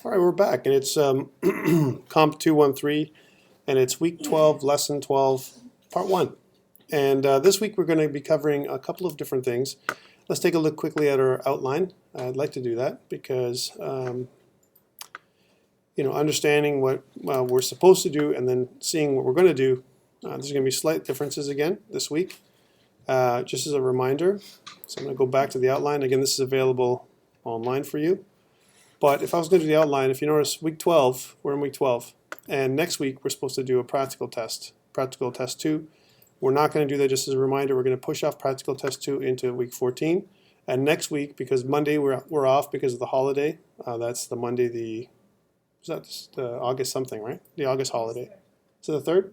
All right, we're back, and it's COMP213, and it's week 12, lesson 12, part 1. And this week we're going to be covering a couple of different things. Let's take a look quickly at our outline. I'd like to do that because, understanding what we're supposed to do and then seeing what we're going to do, there's going to be slight differences again this week. Just as a reminder, so I'm going to go back to the outline. Again, this is available online for you. But if I was going to do the outline, if you notice, week 12, we're in week 12. And next week, we're supposed to do a practical test 2. We're not going to do that, just as a reminder. We're going to push off practical test 2 into week 14. And next week, because Monday we're off because of the holiday, that's the Monday, the August something, right? The August holiday. Is it the 3rd?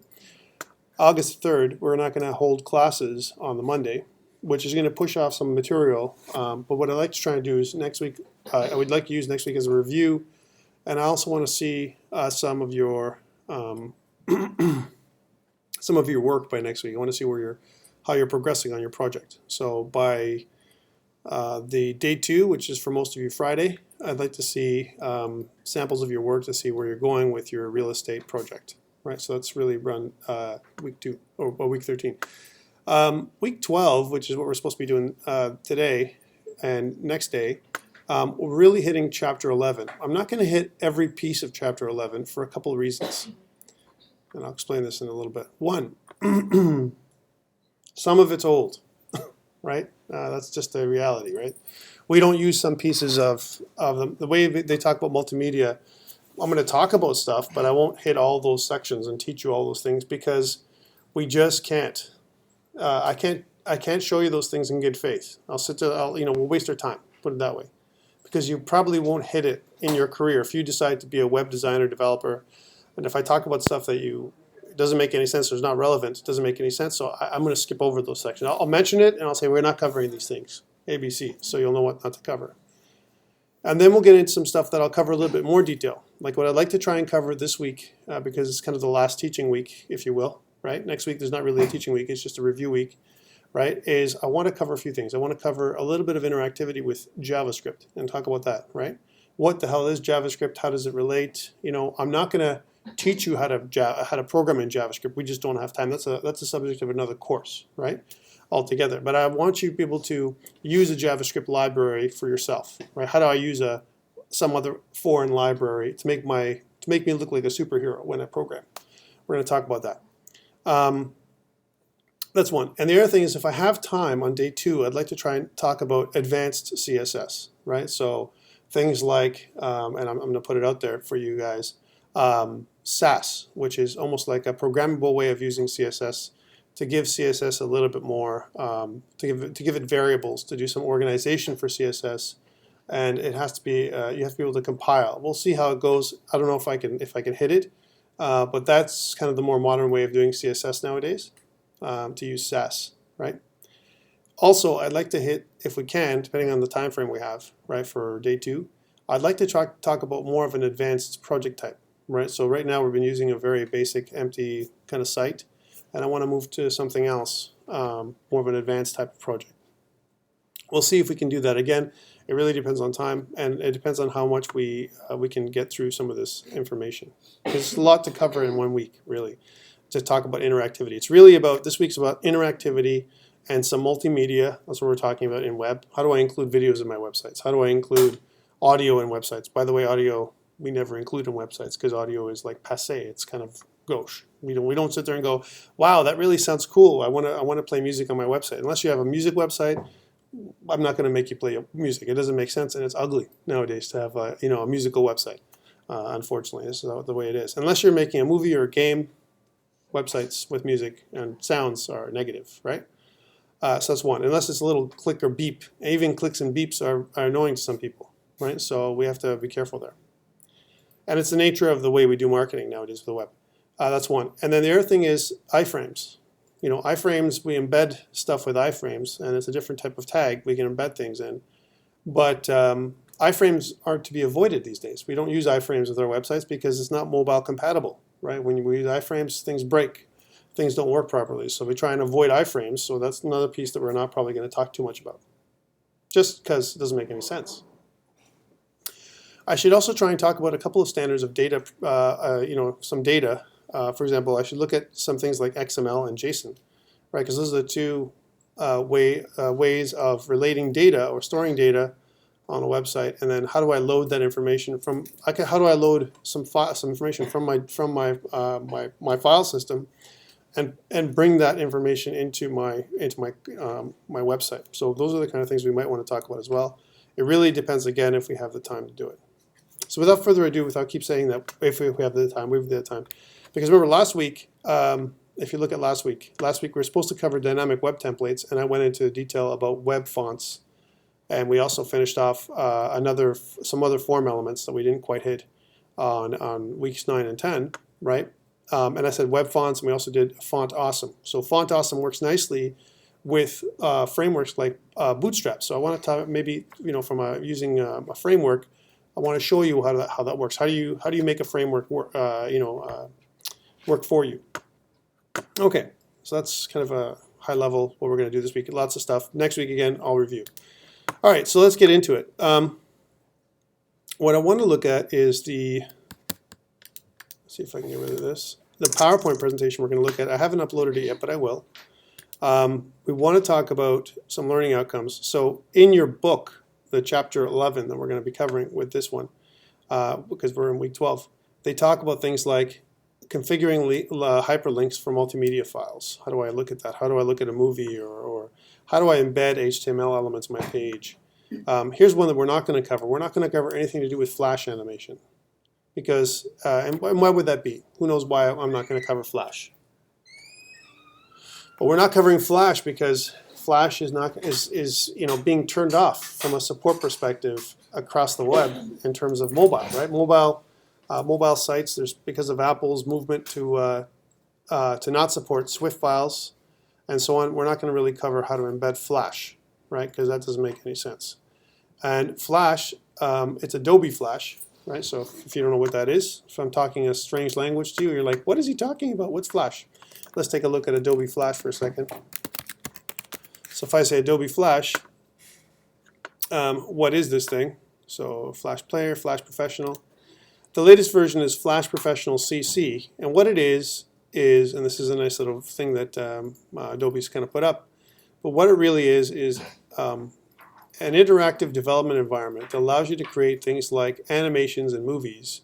August 3rd, we're not going to hold classes on the Monday, which is going to push off some material. But what I'd like to try and do is next week, I would like to use next week as a review, and I also want to see some of your work by next week. I want to see how you're progressing on your project. So by the day 2, which is for most of you Friday, I'd like to see samples of your work to see where you're going with your real estate project. Right. So that's really run week 2 or week 13. Week 12, which is what we're supposed to be doing today and next day, we're really hitting chapter 11. I'm not going to hit every piece of chapter 11 for a couple of reasons, and I'll explain this in a little bit. One, some of it's old, right? That's just the reality, right? We don't use some pieces of them. The way they talk about multimedia, I'm going to talk about stuff, but I won't hit all those sections and teach you all those things because we just can't. I can't show you those things in good faith. We'll waste our time, put it that way. Because you probably won't hit it in your career if you decide to be a web designer, developer, and if I talk about stuff that it doesn't make any sense or is not relevant, it doesn't make any sense, so I'm going to skip over those sections. I'll mention it and I'll say we're not covering these things, A, B, C, so you'll know what not to cover. And then we'll get into some stuff that I'll cover a little bit more detail, like what I'd like to try and cover this week, because it's kind of the last teaching week, if you will. Right? Next week, there's not really a teaching week. It's just a review week, right? Is I want to cover a few things. I want to cover a little bit of interactivity with JavaScript and talk about that, right? What the hell is JavaScript? How does it relate? I'm not going to teach you how to program in JavaScript. We just don't have time. That's a subject of another course, right? Altogether. But I want you to be able to use a JavaScript library for yourself, right? How do I use some other foreign library to make me look like a superhero when I program? We're going to talk about that. That's one. And the other thing is, if I have time on day 2, I'd like to try and talk about advanced CSS, right? So things like, and I'm going to put it out there for you guys, SAS, which is almost like a programmable way of using CSS to give CSS a little bit more, to give it variables, to do some organization for CSS, and it has to be, you have to be able to compile. We'll see how it goes. I don't know if I can hit it. But that's kind of the more modern way of doing CSS nowadays, to use SAS, right? Also, I'd like to hit, if we can, depending on the time frame we have, right, for day 2, I'd like to talk about more of an advanced project type, right? So right now we've been using a very basic, empty kind of site, and I want to move to something else, more of an advanced type of project. We'll see if we can do that. Again, it really depends on time, and it depends on how much we can get through some of this information. There's a lot to cover in 1 week, really, to talk about interactivity. It's really about, this week's about interactivity and some multimedia. That's what we're talking about in web. How do I include videos in my websites? How do I include audio in websites? By the way, audio we never include in websites because audio is like passé. It's kind of gauche. We don't sit there and go, wow, that really sounds cool. I want to play music on my website. Unless you have a music website, I'm not going to make you play music. It doesn't make sense, and it's ugly nowadays to have a musical website. Unfortunately, this is the way it is. Unless you're making a movie or a game, websites with music and sounds are negative, right? So that's one. Unless it's a little click or beep. Even clicks and beeps are annoying to some people, right? So we have to be careful there. And it's the nature of the way we do marketing nowadays with the web. That's one. And then the other thing is iframes. Iframes, we embed stuff with iframes, and it's a different type of tag we can embed things in. But iframes are to be avoided these days. We don't use iframes with our websites because it's not mobile compatible, right? When we use iframes, things break. Things don't work properly. So we try and avoid iframes, so that's another piece that we're not probably going to talk too much about, just because it doesn't make any sense. I should also try and talk about a couple of standards of data, some data. For example, I should look at some things like XML and JSON, right? Because those are the two ways of relating data or storing data on a website. And then how do I load that information from? How do I load some information from my file system, and bring that information into my website? So those are the kind of things we might want to talk about as well. It really depends, again, if we have the time to do it. So without further ado, without keep saying that, if we have the time, we have the time. Because remember last week, if you look at last week we were supposed to cover dynamic web templates, and I went into detail about web fonts, and we also finished off some other form elements that we didn't quite hit on weeks 9 and 10, right? And I said web fonts, and we also did Font Awesome. So Font Awesome works nicely with frameworks like Bootstrap. So I want to talk maybe from using a framework. I want to show you how that works. How do you make a framework work work for you? Okay, so that's kind of a high level what we're going to do this week. Lots of stuff. Next week again, I'll review. All right, so let's get into it. What I want to look at is let's see if I can get rid of this. The PowerPoint presentation we're going to look at. I haven't uploaded it yet, but I will. We want to talk about some learning outcomes. So in your book, the chapter 11 that we're going to be covering with this one, because we're in week 12, they talk about things like configuring hyperlinks for multimedia files. How do I look at that? How do I look at a movie, or how do I embed HTML elements in my page? Here's one that we're not going to cover. We're not going to cover anything to do with Flash animation, because and why would that be? Who knows why I'm not going to cover Flash? But we're not covering Flash because Flash is being turned off from a support perspective across the web in terms of mobile, right? Mobile sites. Because of Apple's movement to not support Swift files and so on. We're not going to really cover how to embed Flash, right? Because that doesn't make any sense. And Flash, it's Adobe Flash, right? So if you don't know what that is, if I'm talking a strange language to you, you're like, what is he talking about? What's Flash? Let's take a look at Adobe Flash for a second. So if I say Adobe Flash, what is this thing? So Flash Player, Flash Professional. The latest version is Flash Professional CC, and what it is, and this is a nice little thing that Adobe's kind of put up, but what it really is an interactive development environment that allows you to create things like animations and movies,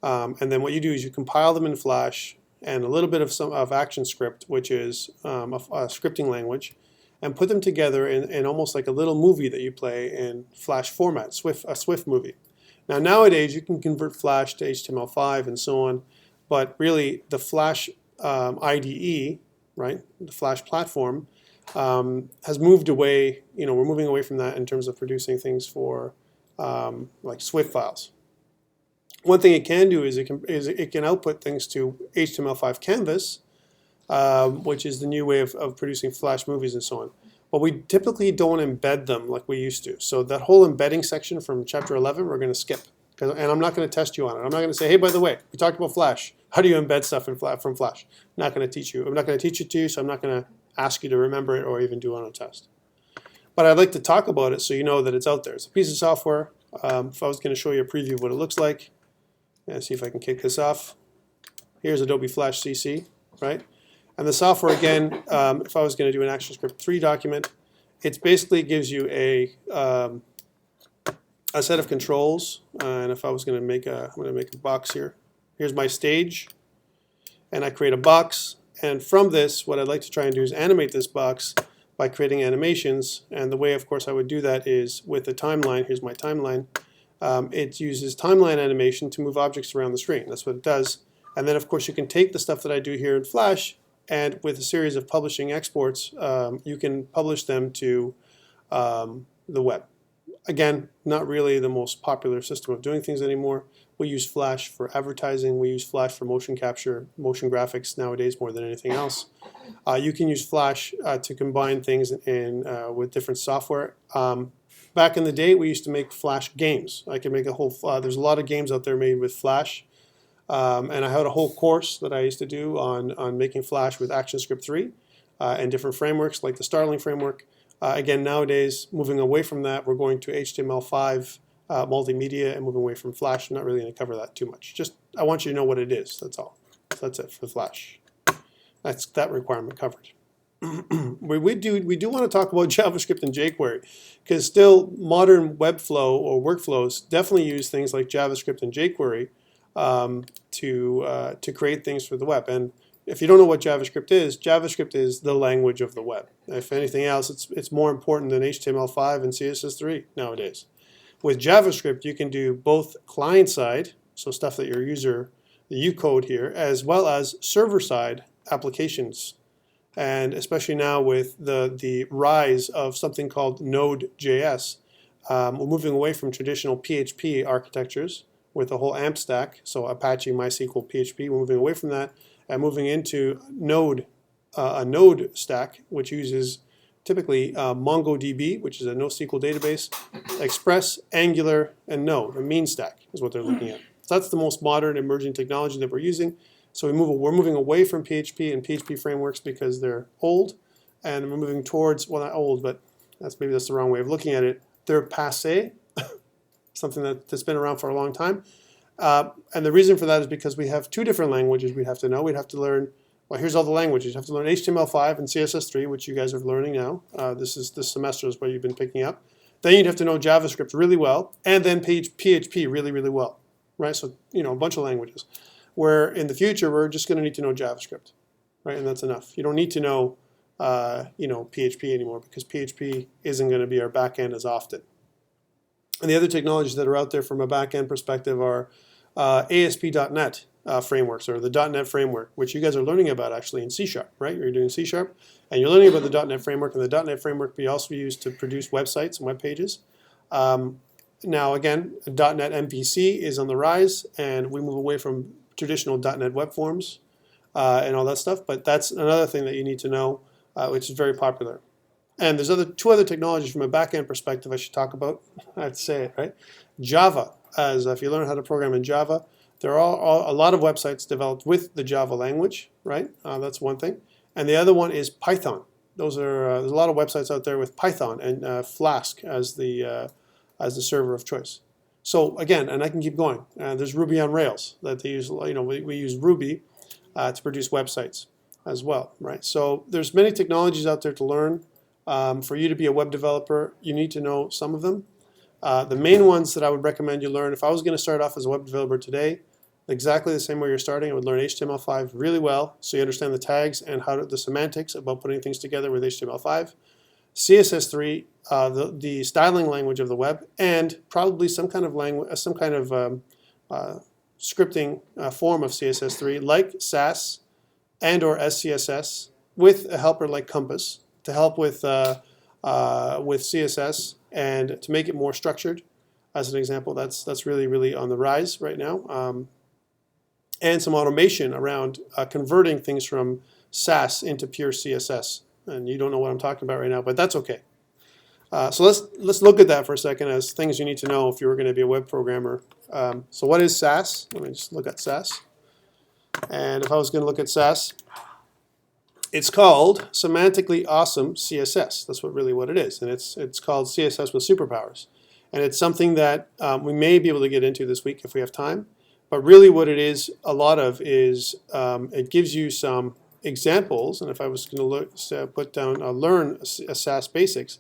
and then what you do is you compile them in Flash and a little bit of ActionScript, which is a scripting language, and put them together in almost like a little movie that you play in Flash format, a Swift movie. Now nowadays you can convert Flash to HTML5 and so on, but really the Flash IDE, right, the Flash platform, has moved away. We're moving away from that in terms of producing things for like Swift files. One thing it can do is it can output things to HTML5 Canvas, which is the new way of producing Flash movies and so on. But we typically don't embed them like we used to. So that whole embedding section from chapter 11, we're going to skip. And I'm not going to test you on it. I'm not going to say, hey, by the way, we talked about Flash. How do you embed stuff from Flash? I'm not going to teach you. I'm not going to teach it to you, so I'm not going to ask you to remember it or even do it on a test. But I'd like to talk about it so you know that it's out there. It's a piece of software. If I was going to show you a preview of what it looks like, and see if I can kick this off. Here's Adobe Flash CC, right? And the software, again, if I was going to do an ActionScript 3 document, it basically gives you a set of controls. And if I was going to make I'm going to make a box here. Here's my stage, and I create a box. And from this, what I'd like to try and do is animate this box by creating animations. And the way, of course, I would do that is with the timeline. Here's my timeline. It uses timeline animation to move objects around the screen. That's what it does. And then, of course, you can take the stuff that I do here in Flash, and with a series of publishing exports, you can publish them to the web. Again, not really the most popular system of doing things anymore. We use Flash for advertising. We use Flash for motion capture, motion graphics nowadays more than anything else. You can use Flash to combine things with different software. Back in the day, we used to make Flash games. I could make a whole, there's a lot of games out there made with Flash. And I had a whole course that I used to do on making Flash with ActionScript 3 and different frameworks like the Starling framework. Again, nowadays, moving away from that, we're going to HTML5 multimedia, and moving away from Flash. I'm not really going to cover that too much. Just I want you to know what it is. That's all. That's it for Flash. That's that requirement covered. we do want to talk about JavaScript and jQuery, because still modern webflow or workflows definitely use things like JavaScript and jQuery to create things for the web. And if you don't know what JavaScript is the language of the web. If anything else, it's more important than HTML5 and CSS3 nowadays. With JavaScript, you can do both client-side, so stuff that you code here, as well as server-side applications. And especially now with the rise of something called Node.js, we're moving away from traditional PHP architectures with the whole AMP stack, so Apache, MySQL, PHP. We're moving away from that and moving into a Node stack, which uses typically MongoDB, which is a NoSQL database, Express, Angular, and Node. A mean stack is what they're looking at. So that's the most modern emerging technology that we're using. So we're moving away from PHP and PHP frameworks because they're old, and we're moving towards, well, not old, but maybe that's the wrong way of looking at it. They're passé, something that's been around for a long time. And the reason for that is because we have two different languages we'd have to know. We'd have to learn, well, here's all the languages. You have to learn HTML5 and CSS3, which you guys are learning now. This semester is what you've been picking up. Then you'd have to know JavaScript really well, and then PHP really, really well, right? So, a bunch of languages. Where in the future, we're just going to need to know JavaScript, right? And that's enough. You don't need to know, PHP anymore, because PHP isn't going to be our backend as often. And the other technologies that are out there from a backend perspective are ASP.NET frameworks, or the .NET framework, which you guys are learning about actually in C#, right? You're doing C#, and you're learning about the .NET framework, and the .NET framework we also use to produce websites and web pages. Now, again, .NET MVC is on the rise, and we move away from traditional .NET web forms and all that stuff, but that's another thing that you need to know, which is very popular. And there's two other technologies from a back-end perspective I should talk about. I have to say it, right? Java, as if you learn how to program in Java, there are a lot of websites developed with the Java language, right? That's one thing. And the other one is Python. There's a lot of websites out there with Python and Flask as the server of choice. So again, and I can keep going. There's Ruby on Rails that they use. We use Ruby to produce websites as well, right? So there's many technologies out there to learn. For you to be a web developer, you need to know some of them. The main ones that I would recommend you learn, if I was going to start off as a web developer today, exactly the same way you're starting, I would learn HTML5 really well, so you understand the tags and the semantics about putting things together with HTML5. CSS3, the styling language of the web, and probably some kind of scripting form of CSS3, like Sass and or SCSS, with a helper like Compass to help with CSS and to make it more structured. As an example, that's really, really on the rise right now. And some automation around converting things from Sass into pure CSS. And you don't know what I'm talking about right now, but that's okay. So let's look at that for a second as things you need to know if you were going to be a web programmer. So what is Sass? Let me just look at Sass. And if I was going to look at Sass, it's called Semantically Awesome CSS. That's what it is. And it's called CSS with superpowers. And it's something that we may be able to get into this week if we have time. But really what it is, a lot of is it gives you some examples. And if I was going to put down learn a Sass basics,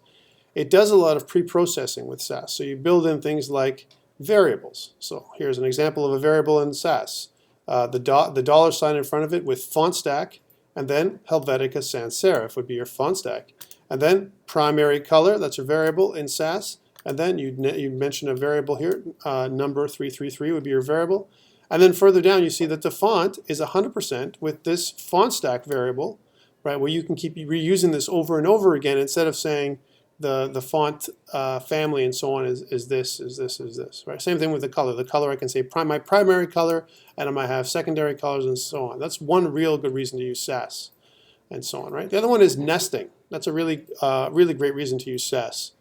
it does a lot of pre-processing with Sass. So you build in things like variables. So here's an example of a variable in Sass. The dollar sign in front of it with font stack, and then Helvetica sans serif would be your font stack. And then primary color, that's your variable in Sass. And then you mention a variable here, number 333 would be your variable. And then further down you see that the font is 100% with this font stack variable, right, where you can keep reusing this over and over again instead of saying the font family and so on is this, right? Same thing with the color. The color I can say my primary color, and I might have secondary colors and so on. That's one real good reason to use Sass and so on, right? The other one is nesting. That's a really great reason to use Sass.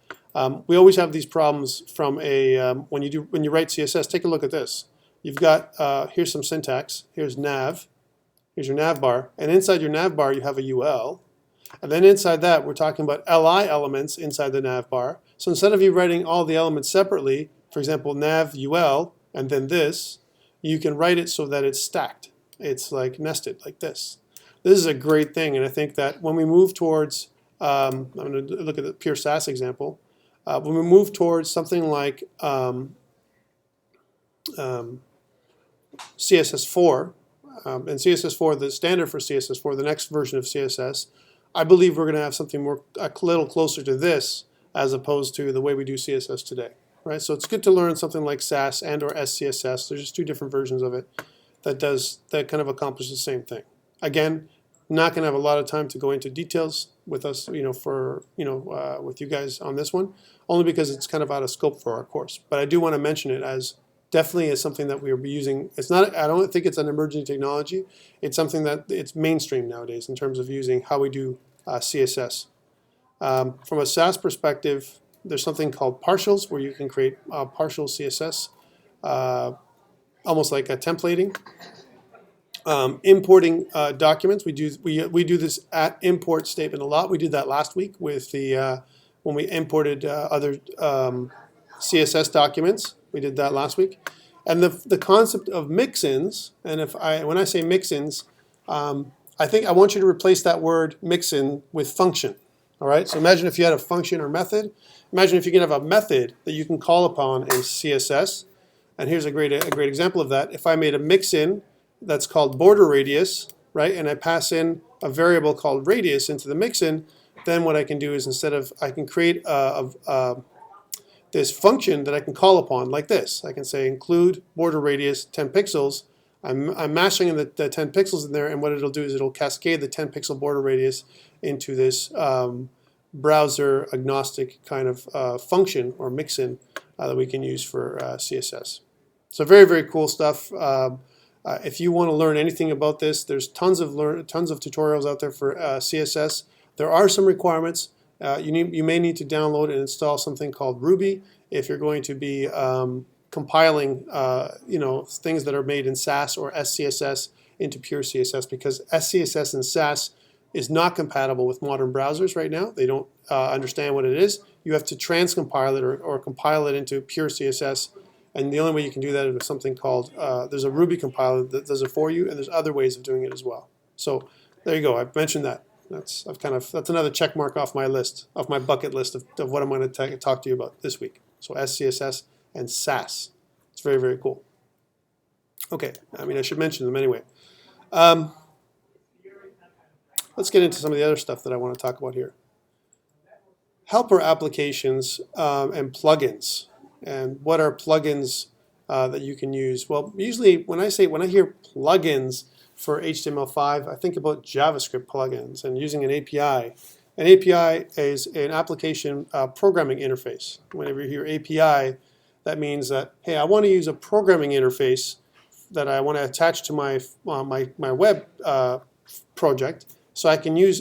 We always have these problems from when you write CSS. Take a look at this. You've got here's some syntax. Here's nav. Here's your nav bar, and inside your nav bar you have a UL. And then inside that, we're talking about LI elements inside the nav bar. So instead of you writing all the elements separately, for example, nav ul, and then this, you can write it so that it's stacked. It's like nested like this. This is a great thing, and I think that when we move towards, I'm going to look at the pure SAS example. When we move towards something like CSS4, and CSS4, the standard for CSS4, the next version of CSS, I believe we're going to have something more, a little closer to this as opposed to the way we do CSS today, right? So it's good to learn something like SAS and or SCSS. There's just two different versions of it that kind of accomplish the same thing. Again, not going to have a lot of time to go into details with us, with you guys on this one, only because it's kind of out of scope for our course. But I do want to mention it as definitely as something that we will be using. It's not, I don't think it's an emerging technology. It's something that it's mainstream nowadays in terms of using how we do CSS. From a SAS perspective, there's something called partials where you can create partial CSS, almost like a templating. Importing documents, we do this at import statement a lot. We did that last week with the when we imported other CSS documents. We did that last week, and the concept of mix-ins. And when I say mix-ins, I think I want you to replace that word mix-in with function. All right. So imagine if you had a function or method. Imagine if you can have a method that you can call upon in CSS. And here's a great example of that. If I made a mix-in that's called border radius, right, and I pass in a variable called radius into the mix-in, then what I can do is I can create this function that I can call upon like this. I can say include border radius 10 pixels. I'm mashing in the 10 pixels in there, and what it'll do is it'll cascade the 10 pixel border radius into this browser agnostic kind of function or mix-in that we can use for CSS. So very, very cool stuff. If you want to learn anything about this, there's tons of tutorials out there for CSS. There are some requirements. You may need to download and install something called Ruby if you're going to be compiling things that are made in SAS or SCSS into pure CSS, because SCSS and SAS is not compatible with modern browsers right now. They don't understand what it is. You have to transcompile it or compile it into pure CSS. And the only way you can do that is with something called, there's a Ruby compiler that does it for you, and there's other ways of doing it as well. So there you go. I've mentioned that. That's another check mark off my list, off my bucket list of what I'm going to talk to you about this week. So SCSS and SAS. It's very, very cool. Okay, I mean, I should mention them anyway. Let's get into some of the other stuff that I want to talk about here. Helper applications and plugins. And what are plugins that you can use? Well, usually when I hear plugins for HTML5, I think about JavaScript plugins and using an API. An API is an application programming interface. Whenever you hear API, that means that, hey, I want to use a programming interface that I want to attach to my web project, so I can use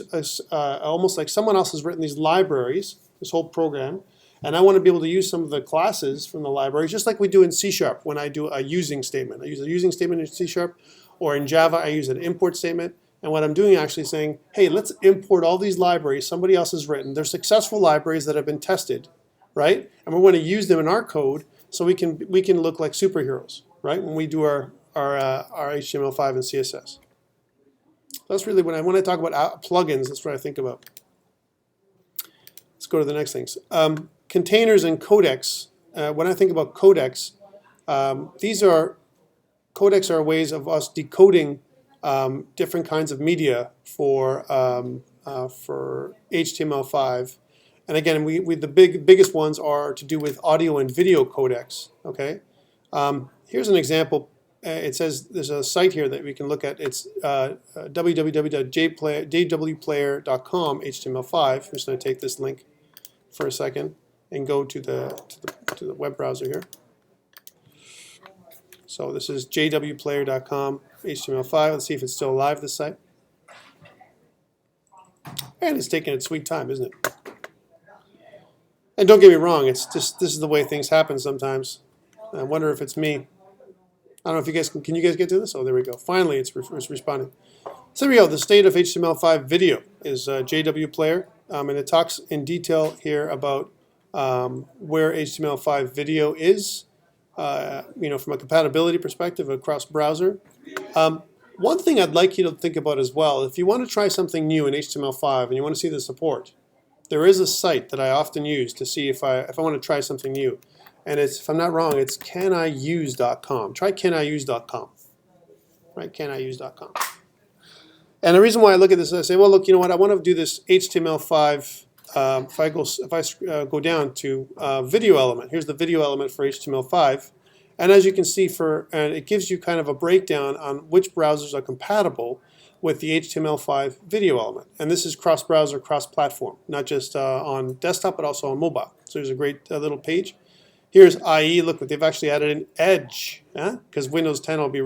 almost like someone else has written these libraries, this whole program, and I want to be able to use some of the classes from the library, just like we do in C# when I do a using statement. I use a using statement in C#, or in Java, I use an import statement. And what I'm doing actually is saying, hey, let's import all these libraries somebody else has written. They're successful libraries that have been tested, right? And we want to use them in our code so we can look like superheroes, right? When we do our HTML5 and CSS. That's really when I talk about plugins, that's what I think about. Let's go to the next things. Containers and codecs. When I think about codecs, codecs are ways of us decoding different kinds of media for HTML5. And again, the biggest ones are to do with audio and video codecs. Okay, here's an example. It says there's a site here that we can look at. It's www.jwplayer.com HTML5. I'm just going to take this link for a second and go to the web browser here. So this is jwplayer.com HTML5. Let's see if it's still alive, this site. And it's taking its sweet time, isn't it? And don't get me wrong, it's just this is the way things happen sometimes. I wonder if it's me. I don't know if you guys can you guys get to this? Oh, there we go. Finally, it's responding. So there we go. The state of HTML5 video is jwplayer, and it talks in detail here about where HTML5 video is from a compatibility perspective across browser. One thing I'd like you to think about as well, if you want to try something new in HTML5 and you want to see the support, there is a site that I often use to see if I want to try something new. And it's, if I'm not wrong, it's caniuse.com. Try caniuse.com. Right, caniuse.com. And the reason why I look at this is I say, well, look, you know what? I want to do this HTML5. If I go down to video element, here's the video element for HTML5, and as you can see, and it gives you kind of a breakdown on which browsers are compatible with the HTML5 video element. And this is cross-browser, cross-platform, not just on desktop, but also on mobile. So there's a great little page. Here's IE. Look, they've actually added an Edge, because Windows 10 will be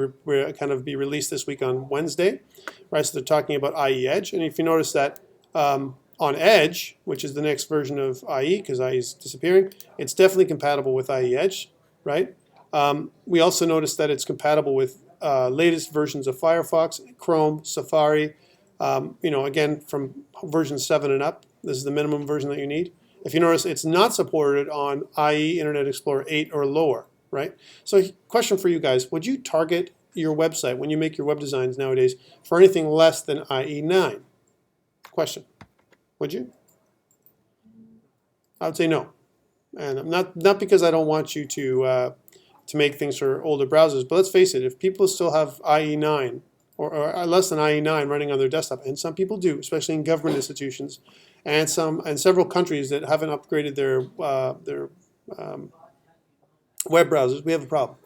released this week on Wednesday, right? So they're talking about IE Edge, and if you notice that on Edge, which is the next version of IE, because IE is disappearing, it's definitely compatible with IE Edge, right? We also noticed that it's compatible with latest versions of Firefox, Chrome, Safari. Again, from version 7 and up. This is the minimum version that you need. If you notice, it's not supported on IE Internet Explorer 8 or lower, right? So question for you guys, would you target your website when you make your web designs nowadays for anything less than IE 9? Question. Would you? I would say no. And not because I don't want you to make things for older browsers, but let's face it, if people still have IE 9 or less than IE 9 running on their desktop, and some people do, especially in government institutions, and several countries that haven't upgraded their web browsers, we have a problem.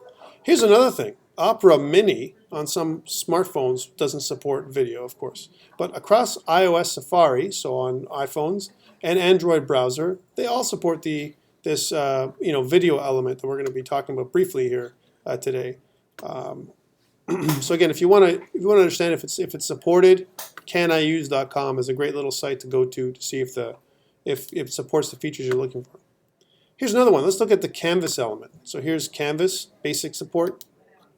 Here's another thing. Opera Mini on some smartphones doesn't support video, of course, but across iOS Safari, so on iPhones, and Android browser, they all support this video element that we're going to be talking about briefly here today. So again, if you want to understand if it's supported, caniuse.com is a great little site to go to see if it supports the features you're looking for. Here's another one. Let's look at the Canvas element. So here's Canvas basic support,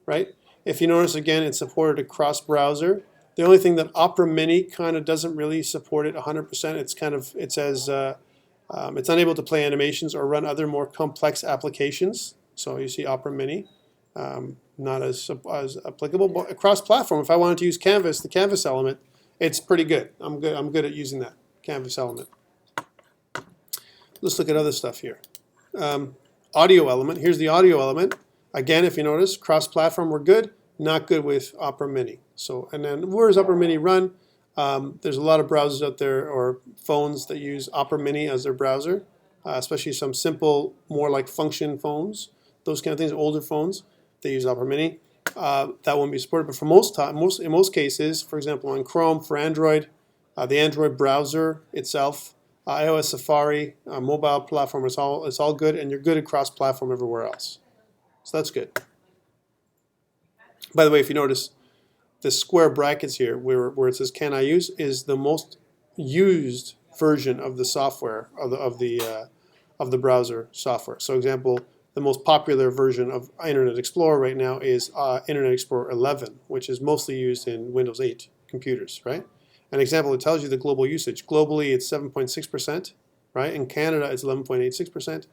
right? If you notice, again, it's supported across browser. The only thing that Opera Mini kind of doesn't really support it 100%. It says it's unable to play animations or run other more complex applications. So you see Opera Mini. Not as applicable, but across platform, if I wanted to use Canvas, the Canvas element, it's pretty good. I'm good at using that Canvas element. Let's look at other stuff here. Audio element. Here's the audio element. Again, if you notice, cross-platform, we're good. Not good with Opera Mini. So, and then where does Opera Mini run? There's a lot of browsers out there or phones that use Opera Mini as their browser, especially some simple, more like function phones. Those kind of things, older phones, they use Opera Mini. That won't be supported, but for in most cases, for example, on Chrome for Android, the Android browser itself, iOS Safari, mobile platform, it's all good, and you're good at cross-platform everywhere else. So that's good. By the way, if you notice, the square brackets here, where it says "Can I use," is the most used version of the software of the browser software. So, example. The most popular version of Internet Explorer right now is Internet Explorer 11, which is mostly used in Windows 8 computers, right? An example, it tells you the global usage. Globally, it's 7.6%, right? In Canada, it's 11.86%.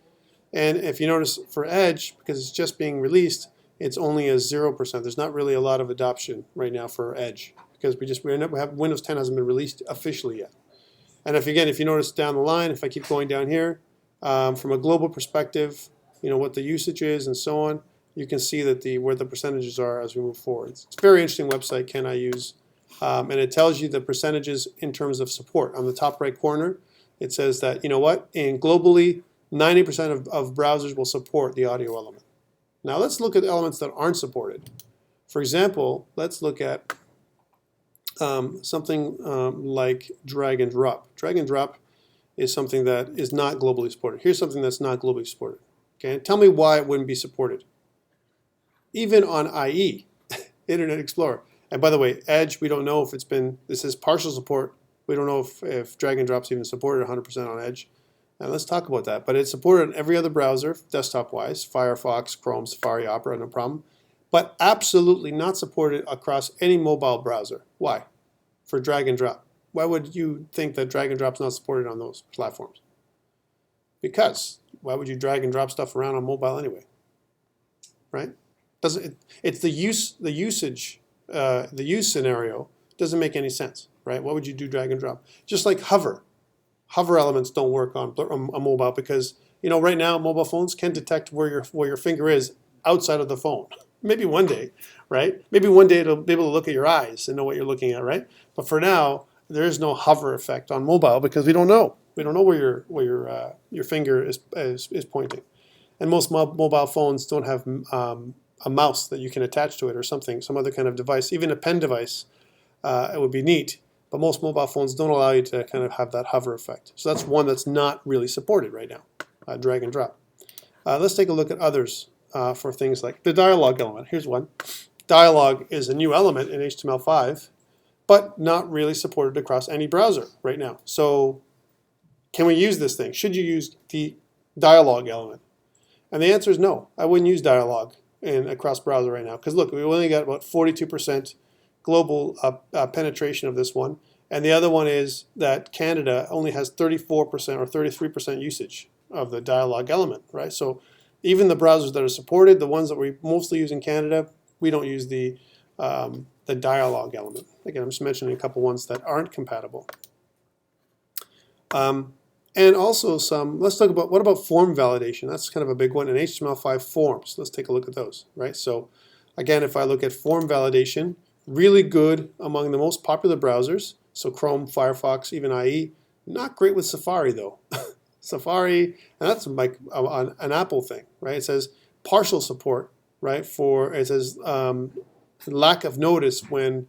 And if you notice for Edge, because it's just being released, it's only a 0%. There's not really a lot of adoption right now for Edge because Windows 10 hasn't been released officially yet. And if you notice down the line, if I keep going down here, from a global perspective, what the usage is and so on, you can see that where the percentages are as we move forward. It's a very interesting website, Can I Use? And it tells you the percentages in terms of support. On the top right corner, it says that, in globally, 90% of browsers will support the audio element. Now let's look at elements that aren't supported. For example, let's look at something like drag and drop. Drag and drop is something that is not globally supported. Here's something that's not globally supported. Okay, tell me why it wouldn't be supported. Even on IE, Internet Explorer. And by the way, Edge, we don't know if this is partial support. We don't know if drag and drop's even supported 100% on Edge. And let's talk about that. But it's supported on every other browser, desktop-wise, Firefox, Chrome, Safari, Opera, no problem. But absolutely not supported across any mobile browser. Why? For drag and drop. Why would you think that drag and drop's not supported on those platforms? Because why would you drag and drop stuff around on mobile anyway? right? It's the use scenario doesn't make any sense, right? What would you do drag and drop? Just like hover. Hover elements don't work on a mobile because, you know, right now mobile phones can detect where your finger is outside of the phone. Maybe one day, right? Maybe one day it'll be able to look at your eyes and know what you're looking at, right? But for now, there is no hover effect on mobile because we don't know. We don't know where your finger is pointing. And most mobile phones don't have a mouse that you can attach to it or something, some other kind of device. Even a pen device, it would be neat. But most mobile phones don't allow you to kind of have that hover effect. So that's one that's not really supported right now, drag and drop. Let's take a look at others for things like the dialog element. Here's one. Dialog is a new element in HTML5, but not really supported across any browser right now. So can we use this thing? Should you use the dialog element? And the answer is no. I wouldn't use dialog across browser right now. Because look, we only got about 42% global penetration of this one. And the other one is that Canada only has 34% or 33% usage of the dialog element, right? So even the browsers that are supported, the ones that we mostly use in Canada, we don't use the dialog element. Again, I'm just mentioning a couple ones that aren't compatible. And also let's talk about, what about form validation? That's kind of a big one in HTML5 forms. Let's take a look at those, right? So again, if I look at form validation, really good among the most popular browsers. So Chrome, Firefox, even IE. Not great with Safari though. Safari, and that's like an Apple thing, right? It says partial support, right? It says lack of notice when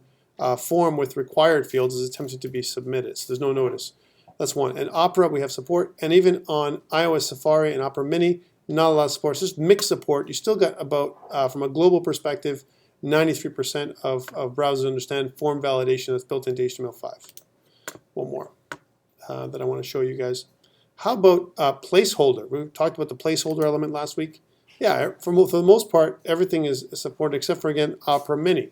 form with required fields is attempted to be submitted. So there's no notice. That's one. And Opera, we have support. And even on iOS Safari and Opera Mini, not a lot of support. It's just mixed support. You still got about, from a global perspective, 93% of browsers understand form validation that's built into HTML5. One more that I want to show you guys. How about Placeholder? We talked about the Placeholder element last week. Yeah, for the most part, everything is supported except for, again, Opera Mini.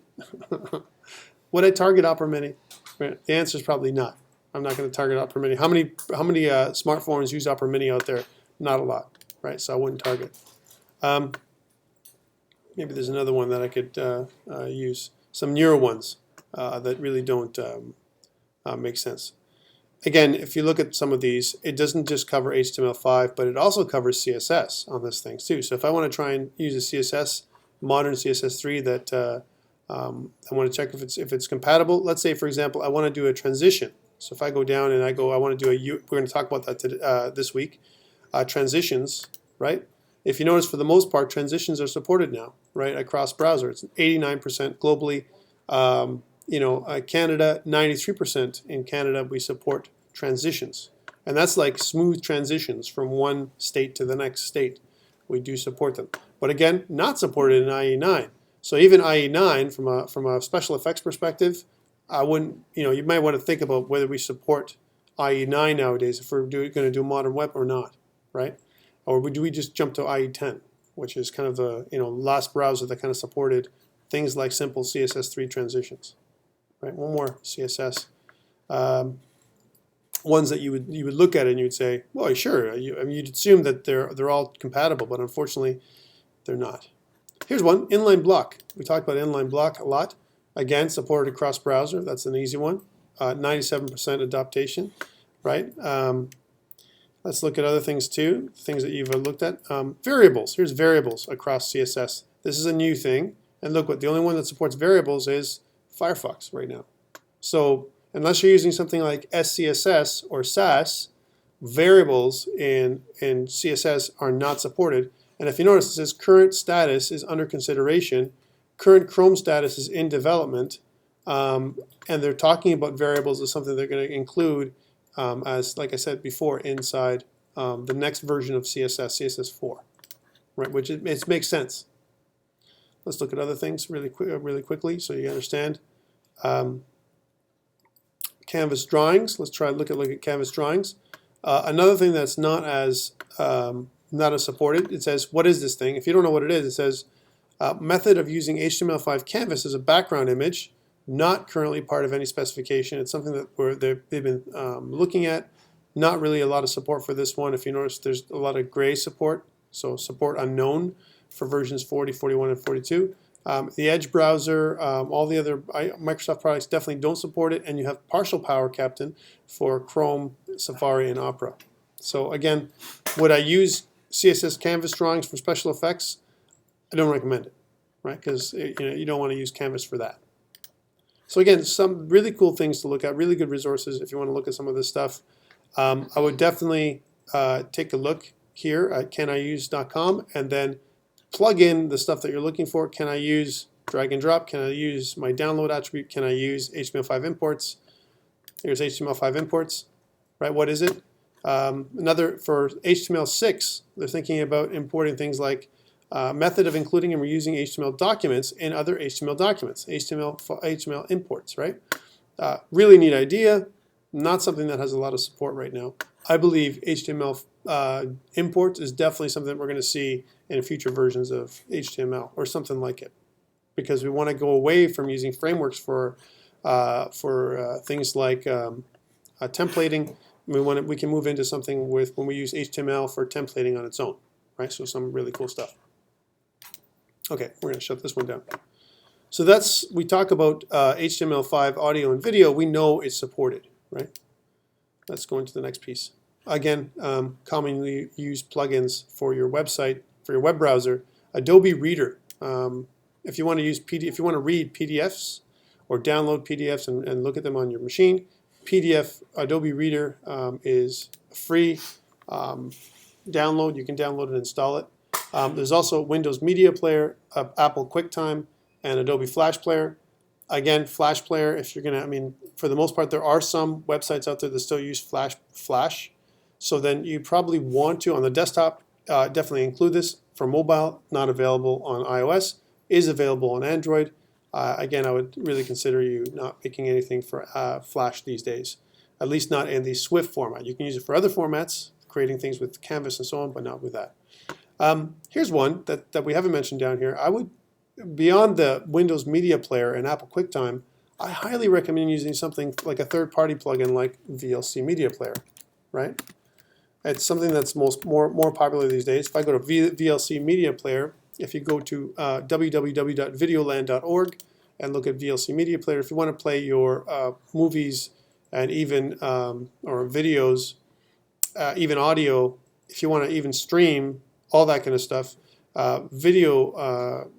Would I target Opera Mini? The answer is probably not. I'm not going to target Opera Mini. How many smartphones use Opera Mini out there? Not a lot, right? So I wouldn't target. Maybe there's another one that I could use. Some newer ones that really don't make sense. Again, if you look at some of these, it doesn't just cover HTML5, but it also covers CSS on this thing too. So if I want to try and use a CSS, modern CSS3 that I want to check if it's compatible. Let's say, for example, I want to do a transition. So if I go down and I want to do we're going to talk about that this week, transitions, right? If you notice, for the most part, transitions are supported now, right, across browser. It's 89% globally. Canada, 93% in Canada, we support transitions. And that's like smooth transitions from one state to the next state. We do support them. But again, not supported in IE9. So even IE9, from a special effects perspective, I wouldn't, you might want to think about whether we support IE9 nowadays, if we're going to do modern web or not, right? Or do we just jump to IE10, which is kind of the last browser that kind of supported things like simple CSS3 transitions, right? One more CSS. Ones that you would look at it and you would say, well, sure. You'd assume that they're all compatible, but unfortunately, they're not. Here's one, Inlineblock. We talked about Inlineblock a lot. Again, supported across browser. That's an easy one. 97% adaptation, right? Let's look at other things too, things that you've looked at. Variables. Here's variables across CSS. This is a new thing. And look, the only one that supports variables is Firefox right now. So unless you're using something like SCSS or SAS, variables in CSS are not supported. And if you notice, it says current status is under consideration. Current Chrome status is in development. And they're talking about variables as something they're going to include as, like I said before, inside the next version of CSS, CSS4, right? Which it makes sense. Let's look at other things really quickly so you understand. Canvas drawings. Let's try to look at Canvas drawings. Another thing that's not as supported. It says, what is this thing? If you don't know what it is, it says method of using HTML5 Canvas as a background image. Not currently part of any specification. It's something that they've been looking at. Not really a lot of support for this one. If you notice, there's a lot of gray support, so support unknown. for versions 40, 41, and 42. The Edge browser, all the other Microsoft products definitely don't support it, and you have partial power, Captain, for Chrome, Safari, and Opera. So again, would I use CSS Canvas drawings for special effects? I don't recommend it, right? Because you don't want to use Canvas for that. So again, some really cool things to look at, really good resources if you want to look at some of this stuff. I would definitely take a look here at caniuse.com and then plug in the stuff that you're looking for. Can I use drag and drop? Can I use my download attribute? Can I use HTML5 imports? Here's HTML5 imports, right? What is it? Another for HTML6, they're thinking about importing things like method of including and reusing HTML documents in other HTML documents, HTML imports, right? Really neat idea, not something that has a lot of support right now. I believe HTML imports is definitely something that we're going to see in future versions of HTML or something like it, because we want to go away from using frameworks for things like templating. We can move into something with when we use HTML for templating on its own, right? So some really cool stuff. Okay, we're going to shut this one down. So we talk about HTML5 audio and video. We know it's supported, right? Let's go into the next piece. Again, commonly used plugins for your website, for your web browser. Adobe Reader. If you want to use if you want to read PDFs or download PDFs and look at them on your machine, Adobe Reader is free download. You can download and install it. There's also Windows Media Player, Apple QuickTime, and Adobe Flash Player. Again, Flash Player, if you're going to, for the most part, there are some websites out there that still use Flash. So then you probably want to, on the desktop, definitely include this. For mobile, not available on iOS, is available on Android. Again, I would really consider you not picking anything for Flash these days, at least not in the Swift format. You can use it for other formats, creating things with Canvas and so on, but not with that. Here's one that we haven't mentioned down here. I would, beyond the Windows Media Player and Apple QuickTime, I highly recommend using something like a third-party plugin like VLC Media Player, right? It's something that's more popular these days. If I go to VLC Media Player, if you go to www.videoland.org and look at VLC Media Player, if you want to play your movies and even or videos, even audio, if you want to even stream, all that kind of stuff, VLC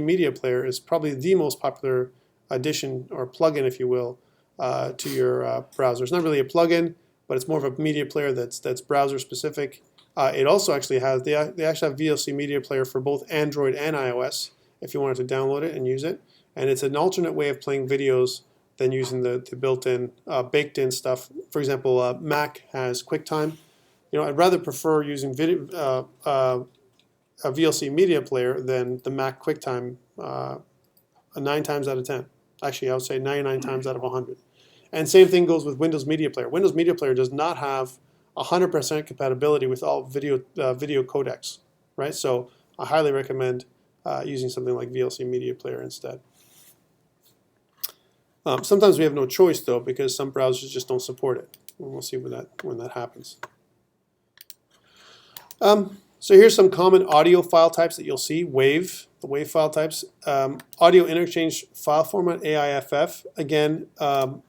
Media Player is probably the most popular addition or plugin, if you will, to your browser. It's not really a plugin, but it's more of a media player that's browser specific. It also actually has, they actually have VLC Media Player for both Android and iOS if you wanted to download it and use it. And it's an alternate way of playing videos than using the built-in, baked-in stuff. For example, Mac has QuickTime. I'd rather prefer using a VLC Media Player than the Mac QuickTime 9 times out of 10. Actually, I would say 99 times out of 100. And same thing goes with Windows Media Player. Windows Media Player does not have 100% compatibility with all video codecs, right? So I highly recommend using something like VLC Media Player instead. Sometimes we have no choice though, because some browsers just don't support it. And we'll see when that happens. So here's some common audio file types that you'll see. The WAV file types. Audio interchange file format, AIFF. Again,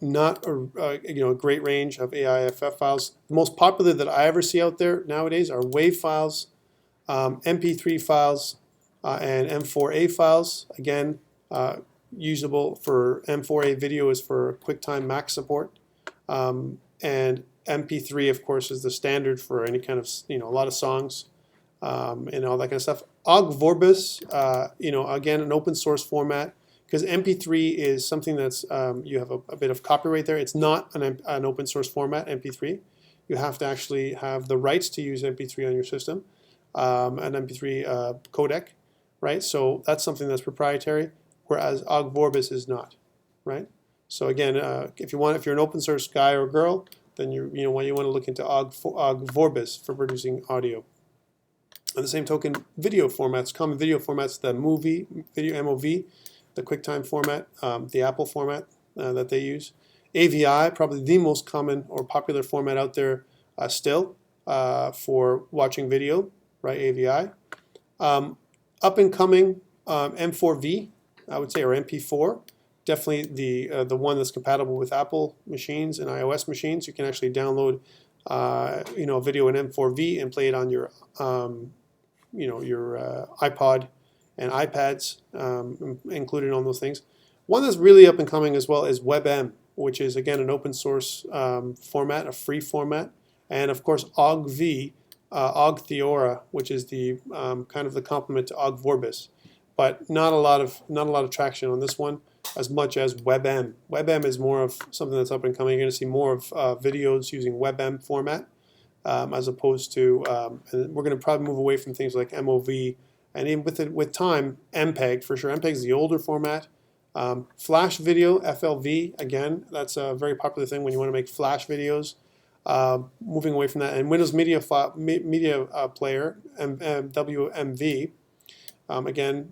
not a great range of AIFF files. The most popular that I ever see out there nowadays are WAV files, MP3 files, and M4A files. Again, usable for M4A video is for QuickTime Mac support, and MP3, of course, is the standard for any kind of a lot of songs. And all that kind of stuff. Ogg Vorbis, again, an open source format, because MP3 is something that's, you have a bit of copyright there. It's not an open source format, MP3. You have to actually have the rights to use MP3 on your system, an MP3 codec, right? So that's something that's proprietary, whereas Ogg Vorbis is not, right? So again, if you're an open source guy or girl, then you want to look into Ogg Vorbis for producing audio. On the same token, video formats, common video formats, the video MOV, the QuickTime format, the Apple format that they use. AVI, probably the most common or popular format out there still for watching video, right? AVI. Up and coming M4V, I would say, or MP4. Definitely the one that's compatible with Apple machines and iOS machines. You can actually download a video in M4V and play it on your your iPod and iPads, included on those things. One that's really up and coming as well is WebM, which is again an open source format, a free format, and of course OGV, Og Theora, which is the kind of the complement to Og Vorbis, but not a lot of traction on this one as much as WebM. WebM is more of something that's up and coming. You're going to see more of videos using WebM format as opposed to, and we're going to probably move away from things like MOV, and even with time, MPEG for sure. MPEG is the older format. Flash video, FLV, again, that's a very popular thing when you want to make Flash videos. Moving away from that, and Windows Media Player, WMV, again,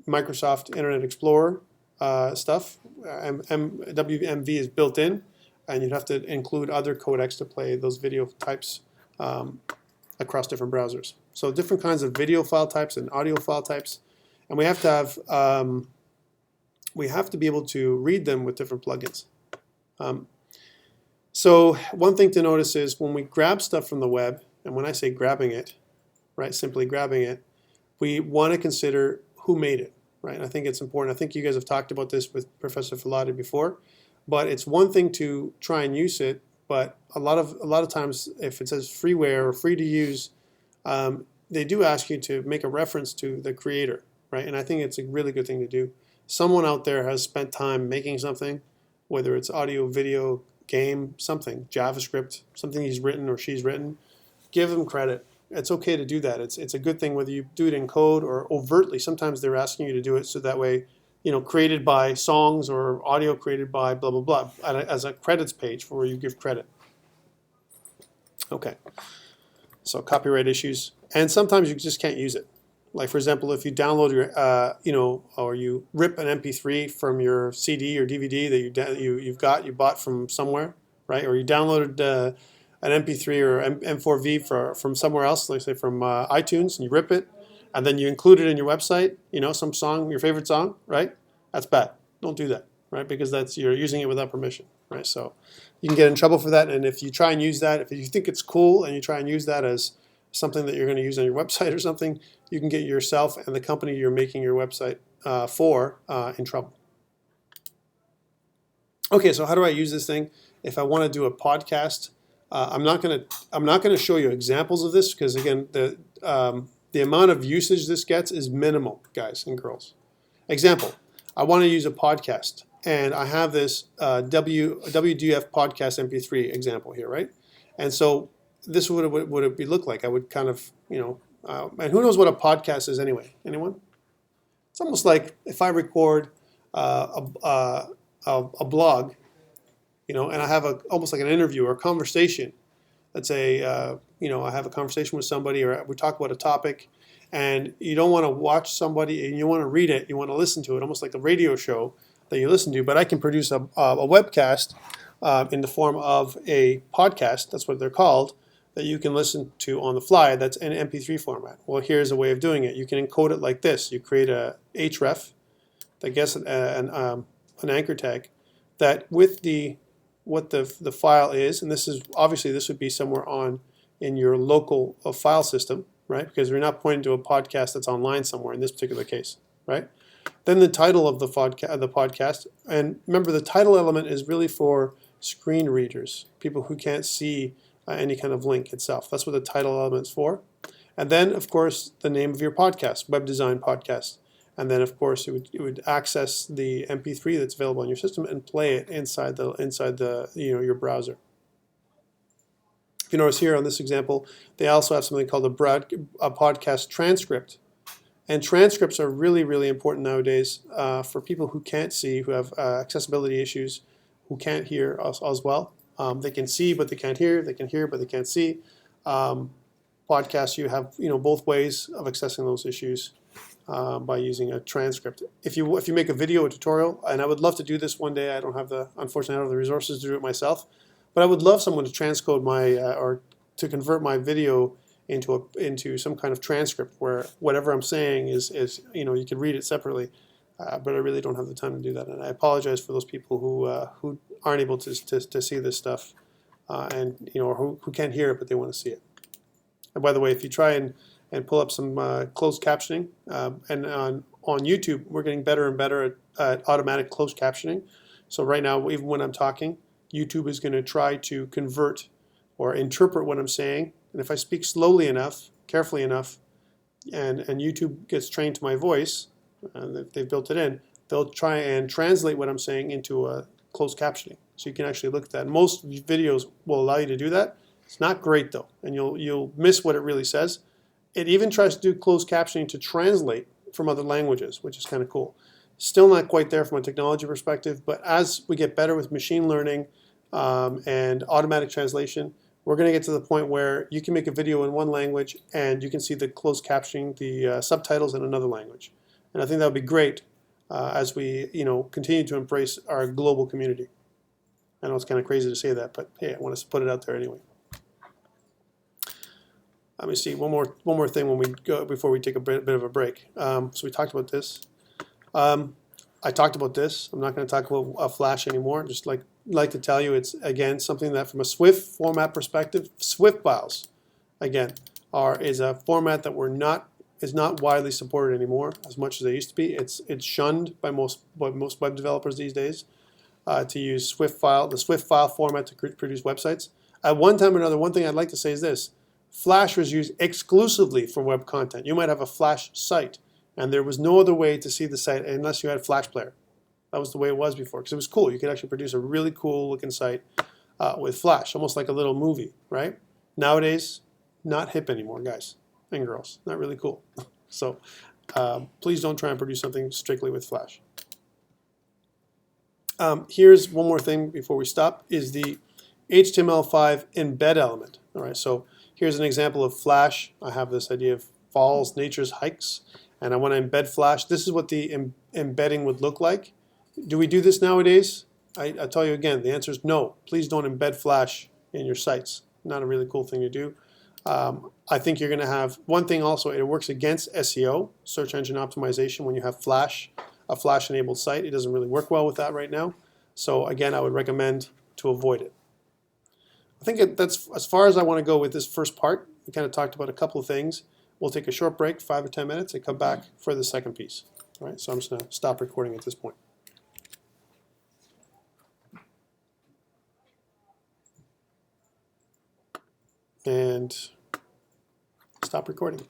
Microsoft Internet Explorer stuff. WMV is built in, and you'd have to include other codecs to play those video types across different browsers. So different kinds of video file types and audio file types, and we have to be able to read them with different plugins. So one thing to notice is when we grab stuff from the web, and when I say grabbing it, right, simply grabbing it, we want to consider who made it, right? I think it's important. I think you guys have talked about this with Professor Filati before, but it's one thing to try and use it, but a lot of times if it says freeware or free to use, they do ask you to make a reference to the creator, right? And I think it's a really good thing to do. Someone out there has spent time making something, whether it's audio, video, game, something, JavaScript, something he's written or she's written. Give them credit. It's okay to do that. It's a good thing whether you do it in code or overtly. Sometimes they're asking you to do it so that way, created by songs or audio created by blah, blah, blah, as a credits page for where you give credit. Okay, so copyright issues. And sometimes you just can't use it. Like for example, if you download your, or you rip an MP3 from your CD or DVD that you bought from somewhere, right? Or you downloaded an MP3 or M4V from somewhere else, like say from iTunes, and you rip it, and then you include it in your website, some song, your favorite song, right? That's bad. Don't do that, right? Because you're using it without permission, right? So you can get in trouble for that. And if you try and use that, if you think it's cool and you try and use that as something that you're going to use on your website or something, you can get yourself and the company you're making your website for in trouble. Okay, so how do I use this thing? If I want to do a podcast, I'm not going to show you examples of this because again, the amount of usage this gets is minimal, guys and girls. Example: I want to use a podcast, and I have this WDF podcast MP3 example here, right? And so this is what it would look like. I would kind of, and who knows what a podcast is anyway? Anyone? It's almost like if I record a blog, and I have almost like an interview or a conversation. Let's say, I have a conversation with somebody, or we talk about a topic, and you don't want to watch somebody and you want to read it. You want to listen to it, almost like a radio show that you listen to. But I can produce a webcast in the form of a podcast. That's what they're called. That you can listen to on the fly. That's in MP3 format. Well, here's a way of doing it. You can encode it like this. You create a href that gets an anchor tag that with what the file is, and this would be somewhere in your local file system, right? Because we're not pointing to a podcast that's online somewhere in this particular case, right? Then the title of the podcast, and remember the title element is really for screen readers, people who can't see any kind of link itself. That's what the title element is for. And then, of course, the name of your podcast, Web Design Podcast. And then, of course, it would access the MP3 that's available on your system and play it inside the your browser. If you notice here on this example, they also have something called a podcast transcript. And transcripts are really, really important nowadays for people who can't see, who have accessibility issues, who can't hear as well. They can see, but they can't hear. They can hear, but they can't see. Podcasts, you have both ways of accessing those issues by using a transcript. If you make a video, a tutorial, and I would love to do this one day. Unfortunately, I don't have the resources to do it myself. But I would love someone to transcode or to convert my video into some kind of transcript where whatever I'm saying is you can read it separately, but I really don't have the time to do that, and I apologize for those people who aren't able to see this stuff, and or who can't hear it but they want to see it. And by the way, if you try and pull up some closed captioning, and on YouTube, we're getting better and better at automatic closed captioning. So right now, even when I'm talking, YouTube is going to try to convert or interpret what I'm saying. And if I speak slowly enough, carefully enough, and YouTube gets trained to my voice, and they've built it in, they'll try and translate what I'm saying into a closed captioning. So you can actually look at that. Most videos will allow you to do that. It's not great though, and you'll miss what it really says. It even tries to do closed captioning to translate from other languages, which is kind of cool. Still not quite there from a technology perspective, but as we get better with machine learning and automatic translation, we're going to get to the point where you can make a video in one language and you can see the closed captioning, the subtitles in another language. And I think that would be great as we continue to embrace our global community. I know it's kind of crazy to say that, but hey, I want to put it out there anyway. Let me see one more thing when we go before we take a bit of a break. So we talked about this. I talked about this. I'm not going to talk about Flash anymore. Just like to tell you, it's again something that from a Swift format perspective, Swift files again is a format that is not widely supported anymore as much as they used to be. It's shunned by most web developers these days to use the Swift file format to produce websites. At one time or another, one thing I'd like to say is this. Flash was used exclusively for web content. You might have a Flash site, and there was no other way to see the site unless you had Flash Player. That was the way it was before, because it was cool. You could actually produce a really cool looking site with Flash, almost like a little movie, right? Nowadays, not hip anymore, guys and girls. Not really cool. So please don't try and produce something strictly with Flash. Here's one more thing before we stop, is the HTML5 embed element. All right, so here's an example of Flash. I have this idea of falls, nature's hikes, and I want to embed Flash. This is what the embedding would look like. Do we do this nowadays? I tell you again, the answer is no. Please don't embed Flash in your sites. Not a really cool thing to do. I think you're going to have one thing also. It works against SEO, search engine optimization, when you have a Flash-enabled site. It doesn't really work well with that right now. So again, I would recommend to avoid it. I think that's as far as I want to go with this first part. We kind of talked about a couple of things. We'll take a short break, 5 or 10 minutes, and come back for the second piece. All right, so I'm just going to stop recording at this point. And stop recording.